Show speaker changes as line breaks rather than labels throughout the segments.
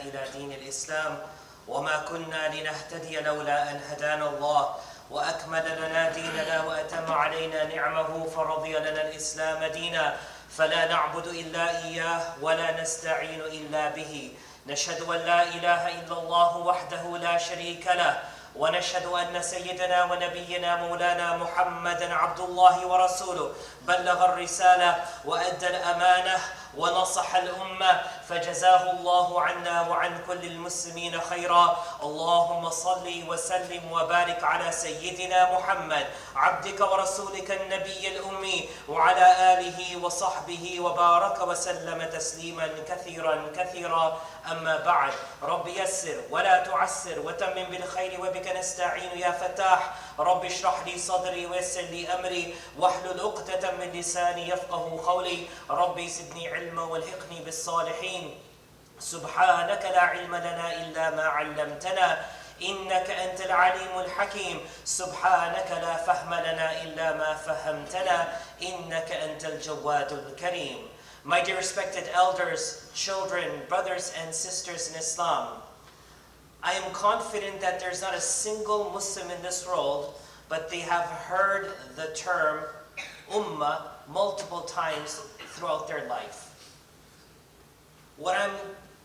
إلى دين الإسلام وما كنا لنهتدي لولا أن هدانا الله وأكمل لنا ديننا وأتم علينا نعمه فرضي لنا الإسلام دينا فلا نعبد إلا إياه ولا نستعين إلا به نشهد أن لا إله إلا الله وحده لا شريك له ونشهد أن سيدنا ونبينا مولانا محمدا عبد الله ورسوله بلغ الرسالة وأدى الأمانة ونصح الأمة فجزاه الله عنا وعن كل المسلمين خيرا اللهم صل وسلم وبارك على سيدنا محمد عبدك ورسولك النبي الأمي وعلى آله وصحبه وبارك وسلم تسليما كثيرا أما بعد رب يسر ولا تعسر وتمم بالخير وبك نستعين يا فتاح رب اشرح لي صدري ويسر لي أمري واحلل عقدة من لساني يفقه قولي ربي زدني علما والحقني بالصالحين سبحانك لا علم لنا إلا ما علمتنا إنك أنت العليم الحكيم سبحانك لا فهم لنا إلا ما فهمتنا إنك أنت الجواد الكريم. My dear respected elders, children, brothers and sisters in Islam, I am confident that there's not a single Muslim in this world, but they have heard the term ummah multiple times throughout their life. What I'm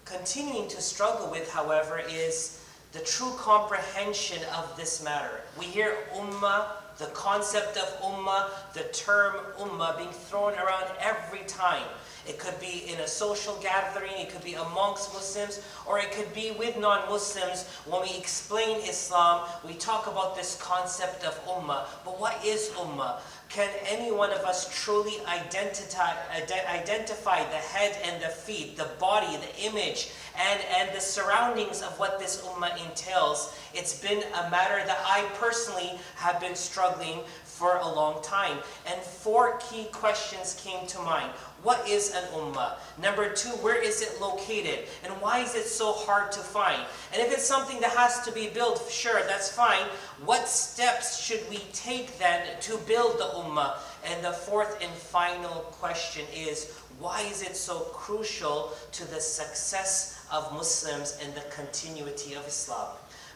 continuing to struggle with, however, is the true comprehension of this matter. We hear ummah, the concept of ummah, the term ummah being thrown around every time. It could be in a social gathering, it could be amongst Muslims, or it could be with non-Muslims. When we explain Islam, we talk about this concept of ummah. But what is ummah? Can any one of us truly identify the head and the feet, the body, the image, and the surroundings of what this ummah entails? It's been a matter that I personally have been struggling for a long time. And 4 key questions came to mind. What is an ummah? Number 2, where is it located? And why is it so hard to find? And if it's something that has to be built, sure, that's fine. What steps should we take then to build the ummah? And the 4th and final question is, why is it so crucial to the success of Muslims and the continuity of Islam?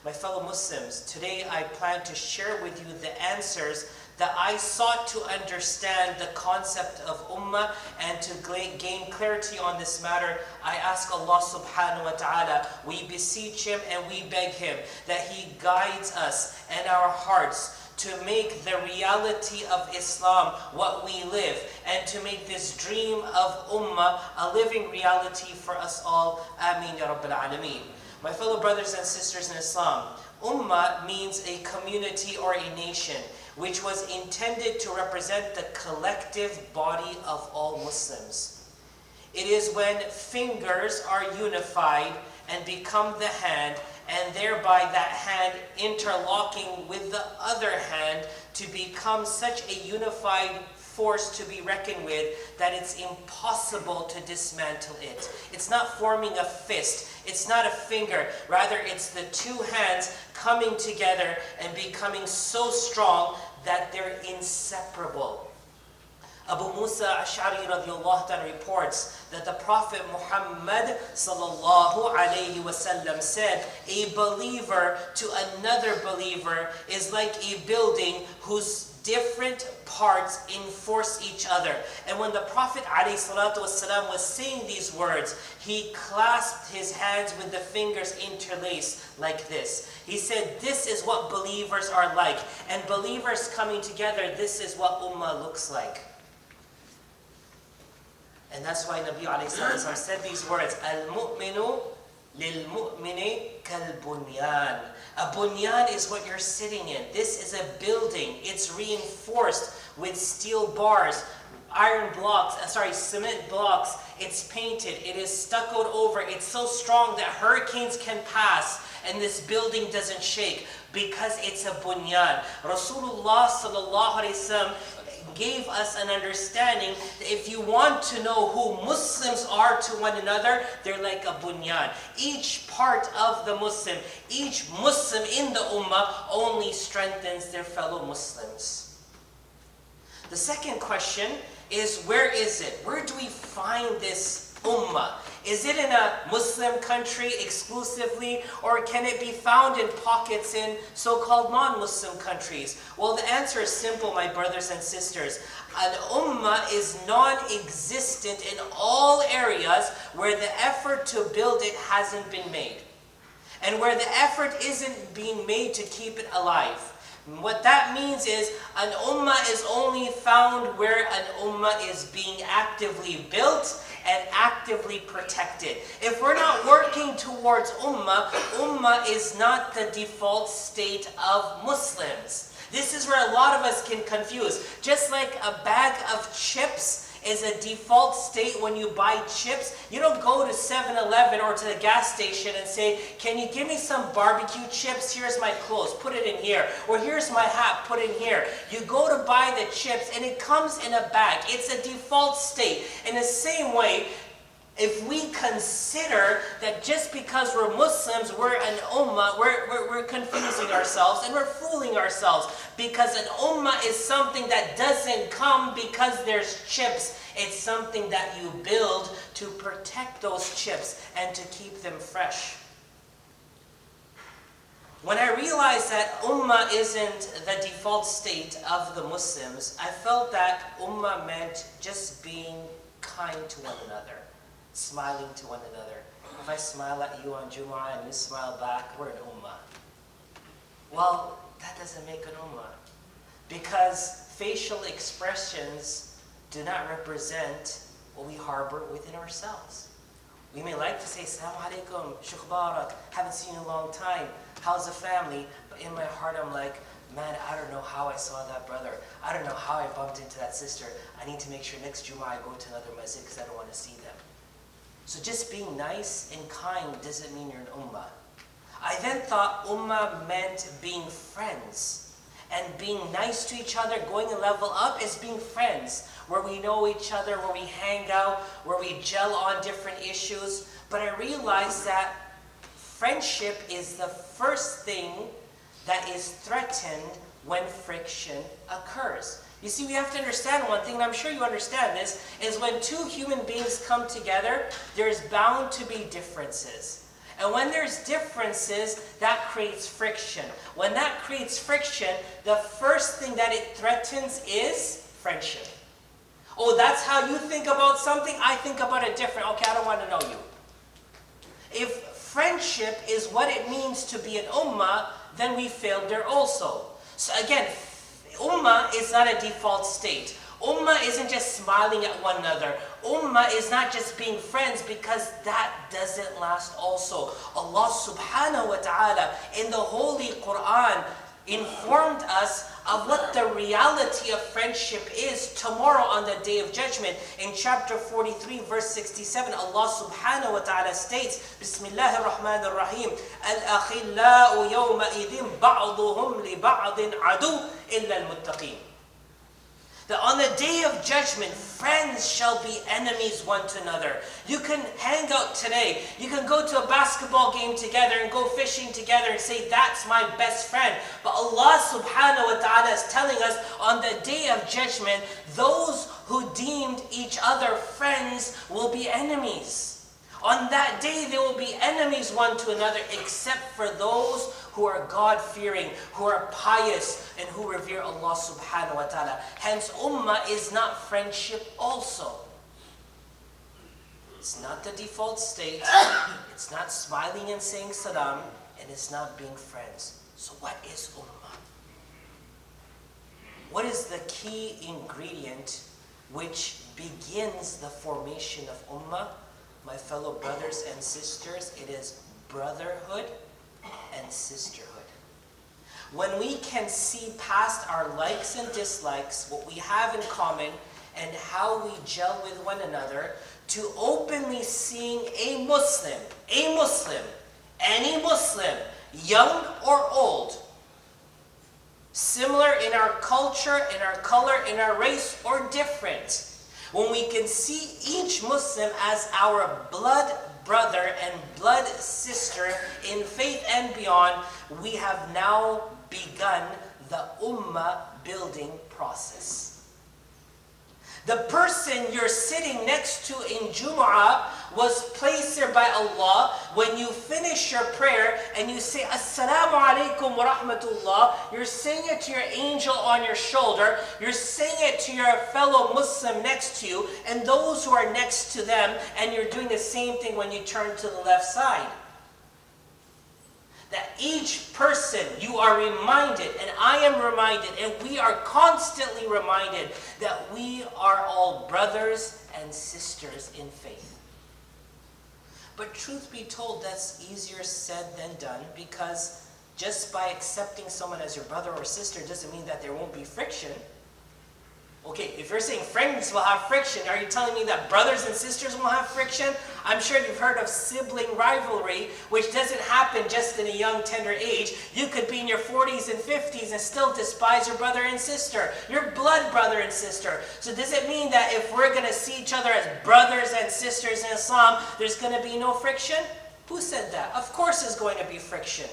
My fellow Muslims, today I plan to share with you the answers that I sought to understand the concept of ummah and to gain clarity on this matter. I ask Allah subhanahu wa ta'ala, we beseech Him and we beg Him that He guides us and our hearts to make the reality of Islam what we live, and to make this dream of ummah a living reality for us all. Ameen ya Rabbil Alameen. My fellow brothers and sisters in Islam, ummah means a community or a nation, which was intended to represent the collective body of all Muslims. It is when fingers are unified and become the hand, and thereby that hand interlocking with the other hand to become such a unified force to be reckoned with that it's impossible to dismantle it. It's not forming a fist, it's not a finger, rather it's the 2 hands coming together and becoming so strong that they're inseparable. Abu Musa Ash'ari radiallahu ta'ala reports that the Prophet Muhammad sallallahu alayhi wasallam said, a believer to another believer is like a building whose different parts enforce each other. And when the Prophet ﷺ was saying these words, he clasped his hands with the fingers interlaced like this. He said, this is what believers are like. And believers coming together, this is what ummah looks like. And that's why Nabi ﷺ said these words, Al-mu'minu lil-mu'mini kal-bunyan. A bunyan is what you're sitting in. This is a building. It's reinforced with steel bars, cement blocks. It's painted. It is stuccoed over. It's so strong that hurricanes can pass and this building doesn't shake because it's a bunyan. Rasulullah sallallahu alaihi wasallam gave us an understanding that if you want to know who Muslims are to one another, they're like a bunyan. Each part of the Muslim, each Muslim in the ummah only strengthens their fellow Muslims. The second question is, where is it? Where do we find this ummah? Is it in a Muslim country exclusively, or can it be found in pockets in so-called non-Muslim countries? Well, the answer is simple, my brothers and sisters. An ummah is non-existent in all areas where the effort to build it hasn't been made, and where the effort isn't being made to keep it alive. What that means is an ummah is only found where an ummah is being actively built and actively protected. If we're not working towards ummah is not the default state of Muslims. This is where a lot of us can confuse. Just like a bag of chips is a default state when you buy chips, you don't go to 7-Eleven or to the gas station and say, can you give me some barbecue chips? Here's my clothes, put it in here. Or here's my hat, put it in here. You go to buy the chips and it comes in a bag. It's a default state. In the same way, if we consider that just because we're Muslims, we're an ummah, we're confusing ourselves and we're fooling ourselves, because an ummah is something that doesn't come because there's chips. It's something that you build to protect those chips and to keep them fresh. When I realized that ummah isn't the default state of the Muslims, I felt that ummah meant just being kind to one another, smiling to one another. If I smile at you on Jumu'ah and you smile back, we're an ummah. Well, that doesn't make an ummah, because facial expressions do not represent what we harbor within ourselves. We may like to say, Assalamu alaikum, Sheikh Barak, haven't seen you in a long time, how's the family? But in my heart I'm like, man, I don't know how I saw that brother. I don't know how I bumped into that sister. I need to make sure next Jumu'ah I go to another masjid because I don't want to see them. So just being nice and kind doesn't mean you're an ummah. I then thought ummah meant being friends. And being nice to each other, going a level up, is being friends, where we know each other, where we hang out, where we gel on different issues. But I realized that friendship is the first thing that is threatened when friction occurs. You see, we have to understand one thing, and I'm sure you understand this, is when two human beings come together, there's bound to be differences. And when there's differences, that creates friction. When that creates friction, the first thing that it threatens is friendship. Oh, that's how you think about something? I think about it different. Okay, I don't want to know you. If friendship is what it means to be an ummah, then we failed there also. So again, ummah is not a default state. Ummah isn't just smiling at one another. Ummah is not just being friends, because that doesn't last also. Allah subhanahu wa ta'ala in the Holy Quran informed us of what the reality of friendship is tomorrow on the Day of Judgment. In chapter 43, verse 67, Allah subhanahu wa ta'ala states, Bismillahir Rahmanir Rahim, Al-akhillau yawma idhin ba'duhum li ba'din adu illa al-muttaqin. That on the Day of Judgment, friends shall be enemies one to another. You can hang out today. You can go to a basketball game together and go fishing together and say, that's my best friend. But Allah subhanahu wa ta'ala is telling us on the Day of Judgment, those who deemed each other friends will be enemies. On that day, they will be enemies one to another, except for those who are God-fearing, who are pious, and who revere Allah subhanahu wa ta'ala. Hence, ummah is not friendship also. It's not the default state. It's not smiling and saying salam, and it's not being friends. So what is ummah? What is the key ingredient which begins the formation of ummah? My fellow brothers and sisters, it is brotherhood and sisterhood. When we can see past our likes and dislikes, what we have in common, and how we gel with one another, to openly seeing a Muslim, any Muslim, young or old, similar in our culture, in our color, in our race, or different. When we can see each Muslim as our blood brother and blood sister in faith and beyond, we have now begun the ummah building process. The person you're sitting next to in Jumu'ah was placed there by Allah. When you finish your prayer and you say, Assalamu alaikum wa rahmatullah, you're saying it to your angel on your shoulder, you're saying it to your fellow Muslim next to you, and those who are next to them, and you're doing the same thing when you turn to the left side. That each person, you are reminded, and I am reminded, and we are constantly reminded that we are all brothers and sisters in faith. But truth be told, that's easier said than done, because just by accepting someone as your brother or sister doesn't mean that there won't be friction. Okay, if you're saying friends will have friction, are you telling me that brothers and sisters will have friction? I'm sure you've heard of sibling rivalry, which doesn't happen just in a young, tender age. You could be in your 40s and 50s and still despise your brother and sister, your blood brother and sister. So does it mean that if we're going to see each other as brothers and sisters in Islam, there's going to be no friction? Who said that? Of course there's going to be friction.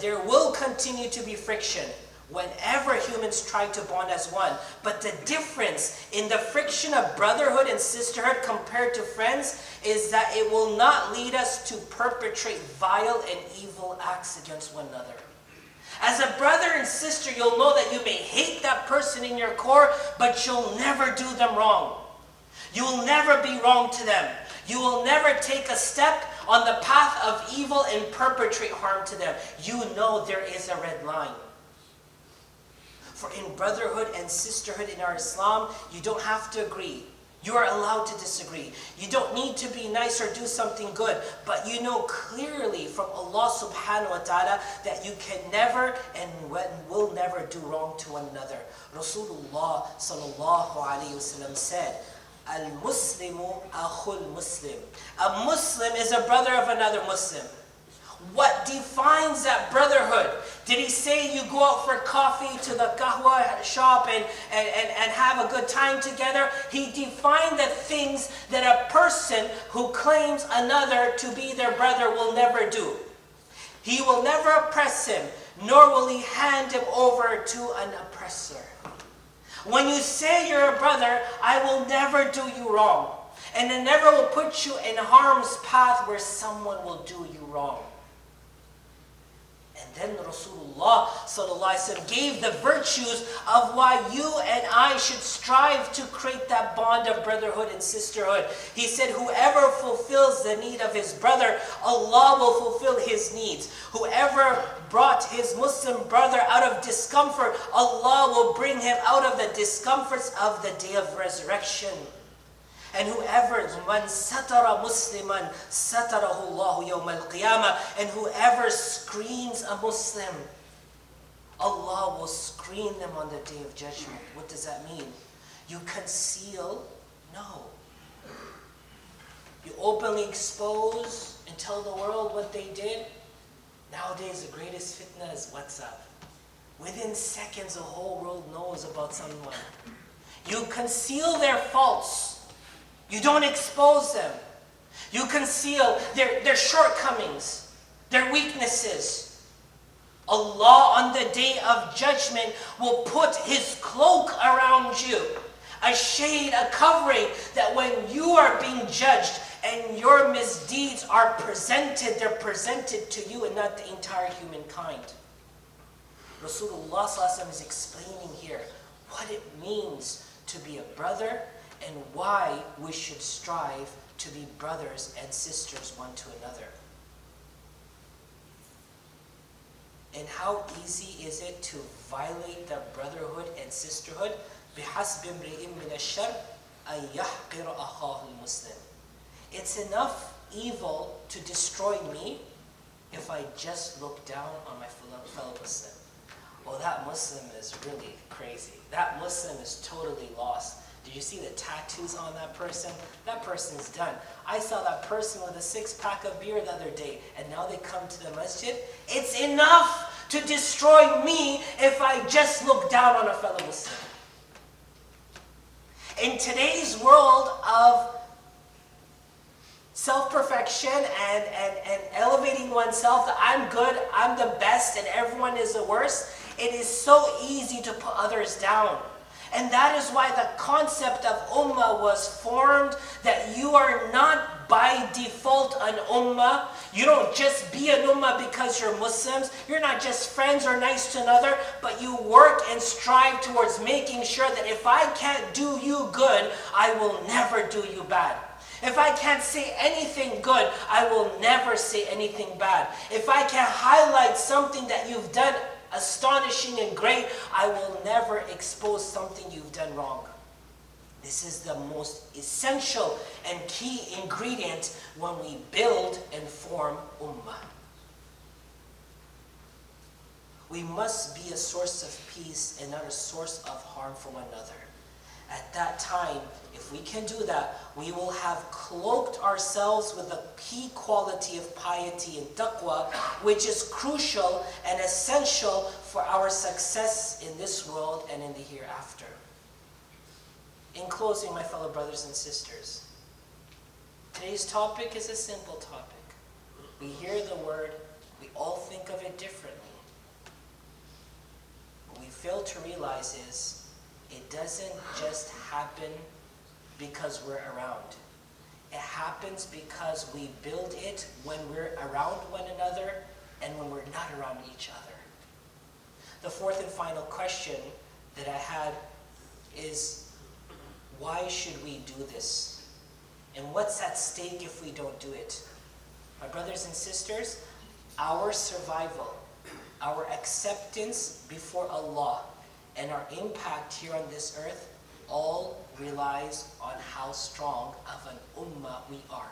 There will continue to be friction whenever humans try to bond as one. But the difference in the friction of brotherhood and sisterhood compared to friends is that it will not lead us to perpetrate vile and evil acts against one another. As a brother and sister, you'll know that you may hate that person in your core, but you'll never do them wrong. You will never be wrong to them. You will never take a step on the path of evil and perpetrate harm to them. You know there is a red line. For in brotherhood and sisterhood in our Islam, you don't have to agree. You are allowed to disagree. You don't need to be nice or do something good. But you know clearly from Allah subhanahu wa ta'ala that you can never and will never do wrong to one another. Rasulullah sallallahu alayhi wasallam said, Al-Muslimu akhul Muslim. A Muslim is a brother of another Muslim. What defines that brotherhood? Did he say you go out for coffee to the kahwa shop and have a good time together? He defined the things that a person who claims another to be their brother will never do. He will never oppress him, nor will he hand him over to an oppressor. When you say you're a brother, I will never do you wrong. And I never will put you in harm's path where someone will do you wrong. And then Rasulullah sallallahu alaihi wasallam gave the virtues of why you and I should strive to create that bond of brotherhood and sisterhood. He said, whoever fulfills the need of his brother, Allah will fulfill his needs. Whoever brought his Muslim brother out of discomfort, Allah will bring him out of the discomforts of the day of resurrection. And whoever, man satara musliman, satarahu Allahu yawm al-qiyamah. And whoever screens a Muslim, Allah will screen them on the day of judgment. What does that mean? You conceal? No. You openly expose and tell the world what they did? Nowadays the greatest fitna is WhatsApp. Within seconds the whole world knows about someone. You conceal their faults. You don't expose them. You conceal their shortcomings, their weaknesses. Allah on the day of judgment will put His cloak around you, a shade, a covering, that when you are being judged and your misdeeds are presented, they're presented to you and not the entire humankind. Rasulullah ﷺ is explaining here what it means to be a brother and why we should strive to be brothers and sisters one to another. And how easy is it to violate the brotherhood and sisterhood? بِحَسْبِ امْرِئٍ مِّنَ الشَّرِّ أَن يَحْقِرَ أَخَاهُ الْمُسْلِمِ. It's enough evil to destroy me if I just look down on my fellow Muslim. Oh, that Muslim is really crazy. That Muslim is totally lost. Did you see the tattoos on that person? That person is done. I saw that person with a 6-pack of beer the other day, and now they come to the masjid. It's enough to destroy me if I just look down on a fellow Muslim. In today's world of self-perfection and elevating oneself, that I'm good, I'm the best, and everyone is the worst, it is so easy to put others down. And that is why the concept of ummah was formed, that you are not by default an ummah. You don't just be an ummah because you're Muslims. You're not just friends or nice to another, but you work and strive towards making sure that if I can't do you good, I will never do you bad. If I can't say anything good, I will never say anything bad. If I can highlight something that you've done astonishing and great, I will never expose something you've done wrong. This is the most essential and key ingredient when we build and form ummah. We must be a source of peace and not a source of harm for one another. At that time, if we can do that, we will have cloaked ourselves with the key quality of piety and taqwa, which is crucial and essential for our success in this world and in the hereafter. In closing, my fellow brothers and sisters, today's topic is a simple topic. We hear the word, we all think of it differently. What we fail to realize is, it doesn't just happen because we're around. It happens because we build it when we're around one another and when we're not around each other. The fourth and final question that I had is, why should we do this? And what's at stake if we don't do it? My brothers and sisters, our survival, our acceptance before Allah, and our impact here on this earth all relies on how strong of an ummah we are.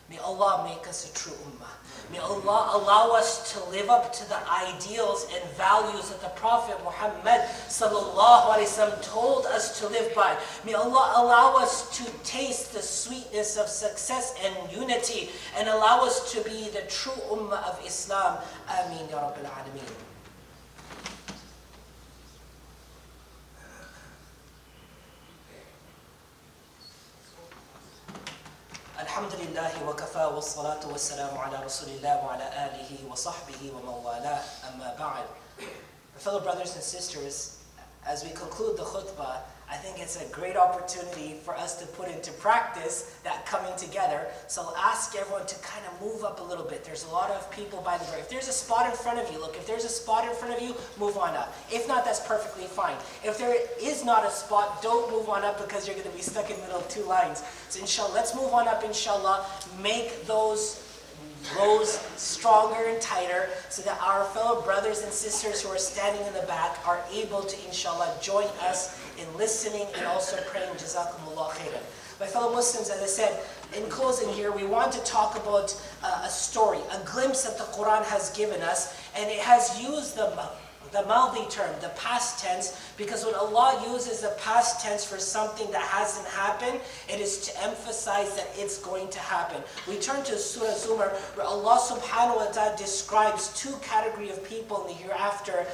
May Allah make us a true ummah. May Allah allow us to live up to the ideals and values that the Prophet Muhammad sallallahu alaihi wasallam told us to live by. May Allah allow us to taste the sweetness of success and unity, and allow us to be the true ummah of Islam. Ameen ya Rabbil Alameen. الحمد لله وكفى والصلاة والسلام على رسول الله وعلى آله وصحبه ومن والاه أما بعد. My fellow brothers and sisters, as we conclude the khutbah, I think it's a great opportunity for us to put into practice that coming together. So I'll ask everyone to kind of move up a little bit. There's a lot of people by the door. If there's a spot in front of you, look, if there's a spot in front of you, move on up. If not, that's perfectly fine. If there is not a spot, don't move on up because you're going to be stuck in the middle of two lines. So inshallah, let's move on up, inshallah. Make those rows stronger and tighter so that our fellow brothers and sisters who are standing in the back are able to, inshallah, join us in listening and also praying. Jazakumullah khairan. My fellow Muslims, as I said, in closing here, we want to talk about a story, a glimpse that the Quran has given us, and it has used the maldi term, the past tense, because when Allah uses the past tense for something that hasn't happened, it is to emphasize that it's going to happen. We turn to Surah Zumar, where Allah subhanahu wa ta'ala describes two categories of people in the hereafter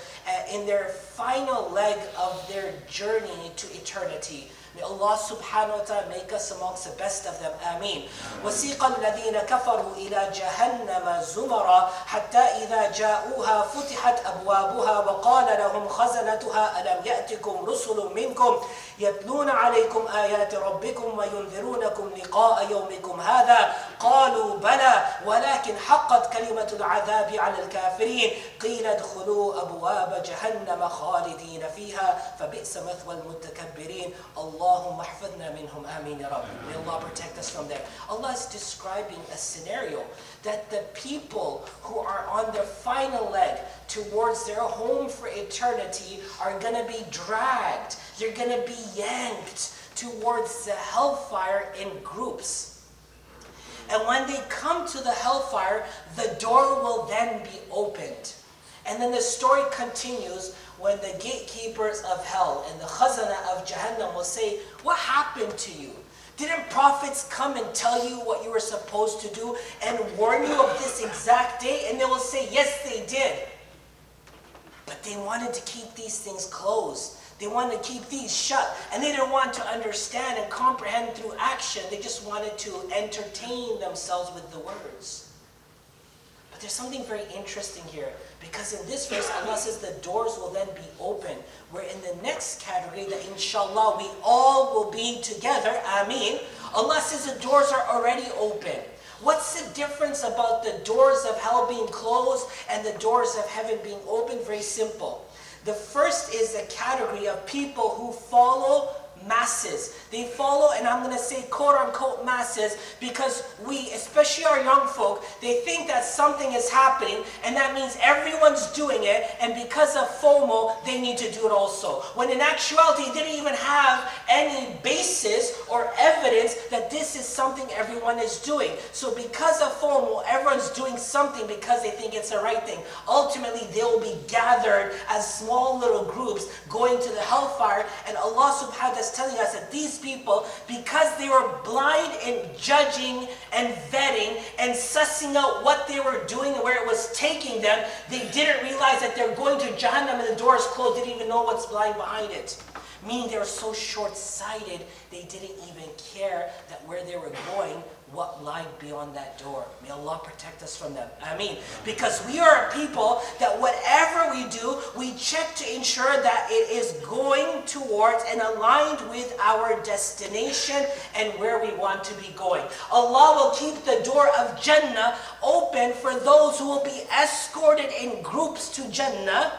in their final leg of their journey to eternity. May Allah subhanahu wa ta'ala make us amongst the best of them. Ameen. وَسِيقَ الَّذِينَ كَفَرُوا إِلَى جَهَنَّمَ زُمَرًا حَتَّى إِذَا جَاءُوهَا فُتِحَتْ أَبْوَابُهَا وَقَالَ لَهُمْ خَزَنَتُهَا أَلَمْ يَأْتِكُمْ رُسُلٌ مِّنْكُمْ يَتْلُونَ عَلَيْكُمْ آيَاتِ رَبِّكُمْ وَيُنذِرُونَكُمْ لِقَاءَ يَوْمِكُمْ هَذَا قَالُوا بَلَى وَلَكِنْ حَقَّتْ كَلِمَةُ الْعَذَابِ عَلَى الْكَافِرِينَ قِيلَ ادْخُلُوا أَبْوَابَ جَهَنَّمَ خَالِدِينَ فِيهَا فَبِئْسَ مَثْوَى الْمُتَكَبِّرِينَ Allahumma ahfadna minhum, ameen ya Rabbi. May Allah protect us from them. Allah is describing a scenario that the people who are on their final leg towards their home for eternity are going to be dragged. They're going to be yanked towards the hellfire in groups. And when they come to the hellfire, the door will then be opened. And then the story continues when the gatekeepers of hell and the khazana of Jahannam will say, what happened to you? Didn't prophets come and tell you what you were supposed to do and warn you of this exact day? And they will say, yes, they did. But they wanted to keep these things closed. They wanted to keep these shut. And they didn't want to understand and comprehend through action. They just wanted to entertain themselves with the words. But there's something very interesting here, because in this verse, Allah says the doors will then be open. Where in the next category, that inshallah we all will be together, ameen, Allah says the doors are already open. What's the difference about the doors of hell being closed and the doors of heaven being open? Very simple. The first is the category of people who follow masses. They follow, and I'm going to say quote-unquote masses, because we, especially our young folk, they think that something is happening, and that means everyone's doing it, and because of FOMO, they need to do it also. When in actuality, they didn't even have any basis or evidence that this is something everyone is doing. So because of FOMO, everyone's doing something because they think it's the right thing. Ultimately, they will be gathered as small little groups going to the hellfire, and Allah subhanahu wa ta'ala is telling us that these people, because they were blind in judging and vetting and sussing out what they were doing and where it was taking them, they didn't realize that they're going to Jahannam and the door is closed. They didn't even know what's lying behind it. Meaning they were so short-sighted, they didn't even care that where they were going, what lied beyond that door. May Allah protect us from them. Ameen. Because we are a people that whatever we do, we check to ensure that it is going towards and aligned with our destination and where we want to be going. Allah will keep the door of Jannah open for those who will be escorted in groups to Jannah.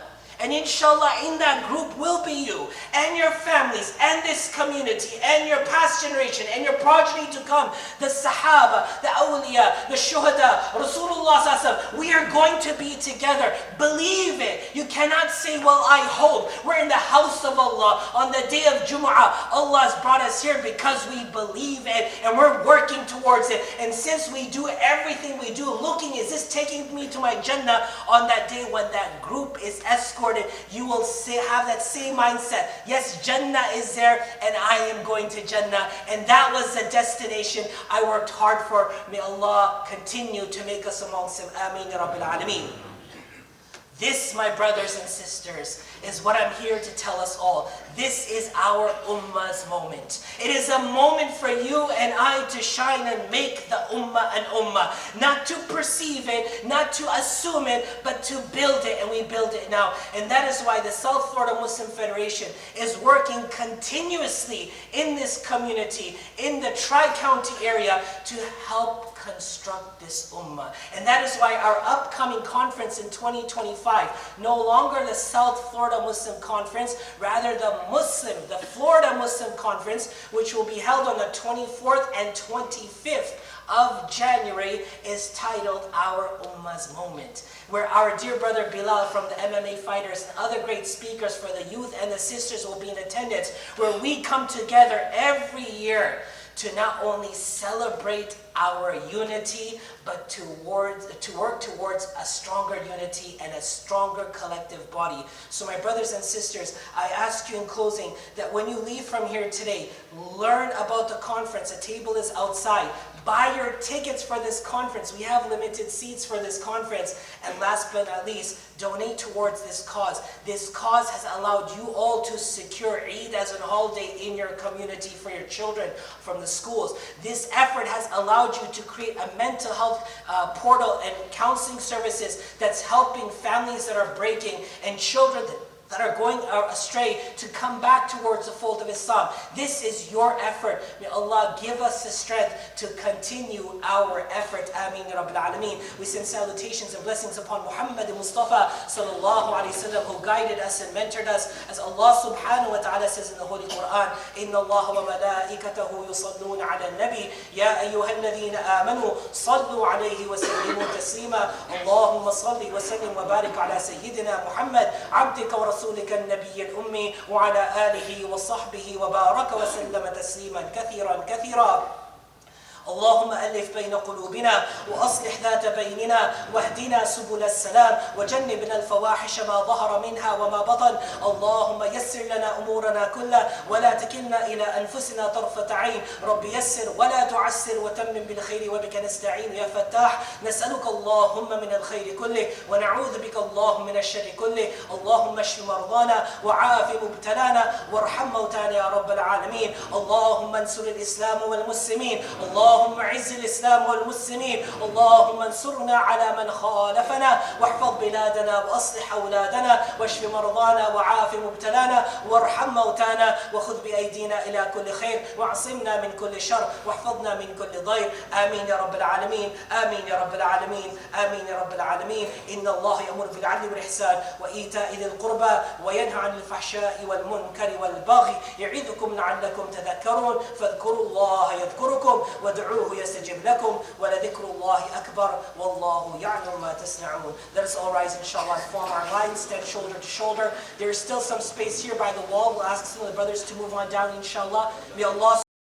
And inshallah, in that group will be you and your families and this community and your past generation and your progeny to come. The Sahaba, the Awliya, the Shuhada, Rasulullah ﷺ. We are going to be together. Believe it. You cannot say, well, I hope. We're in the house of Allah on the day of Jumu'ah. Allah has brought us here because we believe it and we're working towards it. And since we do everything we do, looking, is this taking me to my Jannah? On that day when that group is escorted, you will have that same mindset. Yes, Jannah is there and I am going to Jannah. And that was the destination I worked hard for. May Allah continue to make us amongst them. Ameen ya Rabbil Alameen. This, my brothers and sisters, is what I'm here to tell us all. This is our ummah's moment. It is a moment for you and I to shine and make the ummah an ummah. Not to perceive it, not to assume it, but to build it, and we build it now. And that is why the South Florida Muslim Federation is working continuously in this community, in the Tri-County area, to help construct this ummah. And that is why our upcoming conference in 2025, no longer the South Florida Muslim Conference, rather the Florida Muslim Conference, which will be held on the 24th and 25th of January, is titled Our Ummah's Moment, where our dear brother Bilal from the MMA fighters and other great speakers for the youth and the sisters will be in attendance, where we come together every year to not only celebrate our unity, but to work towards a stronger unity and a stronger collective body. So my brothers and sisters, I ask you in closing that when you leave from here today, learn about the conference. The table is outside. Buy your tickets for this conference. We have limited seats for this conference. And last but not least, donate towards this cause. This cause has allowed you all to secure Eid as a holiday in your community for your children from the schools. This effort has allowed you to create a mental health portal and counseling services that's helping families that are breaking and children that are going astray to come back towards the fold of Islam. This is your effort. May Allah give us the strength to continue our effort. Ameen ya Rabbil Alameen. We send salutations and blessings upon Muhammad Mustafa sallallahu alayhi wa sallam, who guided us and mentored us. As Allah subhanahu wa ta'ala says in the Holy Quran, Inna Allah wa malaikatahu yusalluna ala nabi, Ya ayyuha alladhina amanu, sallu alayhi wa sallimu taslima. Allahumma salli wa sallim wa barik ala Sayyidina Muhammad, abdika wa رسولك النبي الأمي وعلى آله وصحبه وبارك وسلم تسليما كثيرا كثيرا. اللهم ألف بين قلوبنا وأصلح ذات بيننا واهدنا سبل السلام وجنبنا الفواحش ما ظهر منها وما بطن. اللهم يسر لنا أمورنا كلها ولا تكلنا إلى أنفسنا طرفة عين. رب يسر ولا تعسر وتمم بالخير وبك نستعين يا فتاح. نسألك اللهم من الخير كله ونعوذ بك اللهم من الشر كله. اللهم اشف مرضانا وعاف مبتلانا وارحم موتانا يا رب العالمين. اللهم انصر الإسلام والمسلمين. اللهم اللهم اعز الإسلام والمسلمين. اللهم انصرنا على من خالفنا، واحفظ بلادنا وأصلح أولادنا، واشف مرضانا وعاف مبتلانا، وارحم موتانا، وخذ بأيدينا إلى كل خير، واعصمنا من كل شر، واحفظنا من كل ضير. آمين يا رب العالمين، آمين يا رب العالمين، آمين يا رب العالمين. إن الله يأمر بالعدل والإحسان وإيتاء ذي القربى وينهى عن الفحشاء والمنكر والبغي يعظكم لعلكم تذكرون. فاذكروا الله يذكركم وادعوه يستجب لكم ولذكر الله أكبر والله يعلم ما تصنعون. Let us all rise inshallah and form our lines, stand shoulder to shoulder. There is still some space here by the wall. We'll ask some of the brothers to move on down inshallah. May Allah